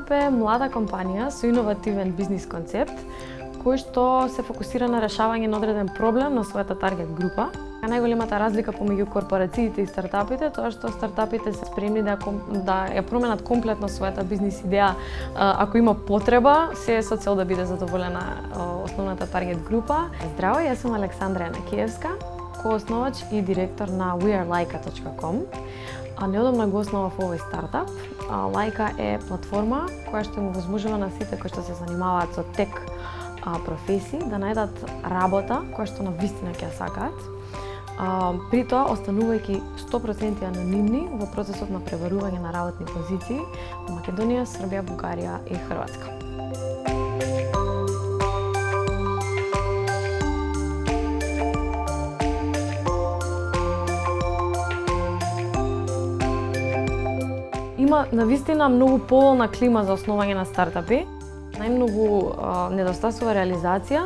Стартап е млада компанија со иновативен бизнис концепт, кој што се фокусира на решавање на одреден проблем на својата таргет група. Најголемата разлика помеѓу корпорациите и стартапите е тоа што стартапите се спремни да ја променат комплетно својата бизнис идеја ако има потреба, се со цел да биде задоволена основната таргет група. Здраво, јас сум Александра Јанакиевска, коосновач и директор на wearelaika.com. Неодамна го основав овој стартап. Laika е платформа која што му возможува на сите кои што се занимаваат со тек професии да најдат работа која што навистина ќе ја сакаат. При тоа останувајќи 100% анонимни во процесот на пребарување на работни позиции во Македонија, Србија, Бугарија и Хрватска. Има навистина многу поволна клима за основање на стартапи. Најмногу недостасува реализација,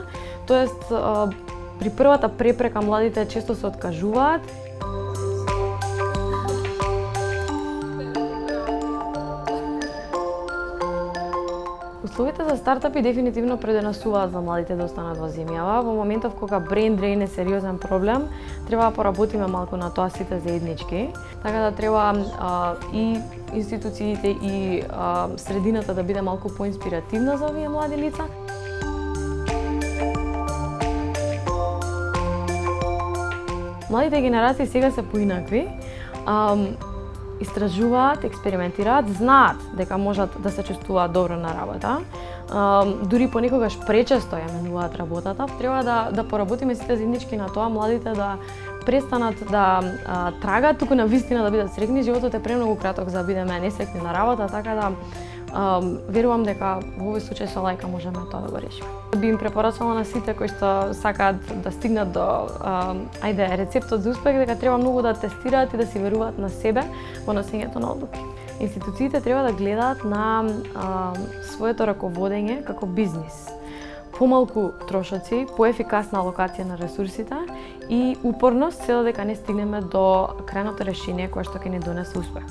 тоест при првата препрека младите често се откажуваат. Условите за стартапи дефинитивно предонесуваат за младите да останат во земјава. Во моментов кога brain drain е сериозен проблем, треба да поработиме малку на тоа сите заеднички. Така да треба и институциите и средината да биде малку поинспиративна за овие млади лица. Младите генерации сега се поинакви. Истражуваат, експериментираат, знаат дека можат да се чувствуваат добро на работа. Дури понекогаш пречесто ја менуваат работата. Треба да поработиме сите заеднички на тоа младите да престанат да трагаат, туку навистина да бидат среќни. Животот е премногу краток за да бидеме несреќни на работа, така да верувам дека во овој случај со Laika можеме тоа да го решиме. Би им препорачала на сите кои што сакаат да стигнат до рецептот за успех, дека треба многу да тестираат и да си веруваат на себе во носењето на одлуки. Институциите треба да гледаат на своето раководење како бизнис. Помалку трошоци, поефикасна алокација на ресурсите и упорност, се додека не стигнеме до крајното решение кое што ќе ни донесе успех.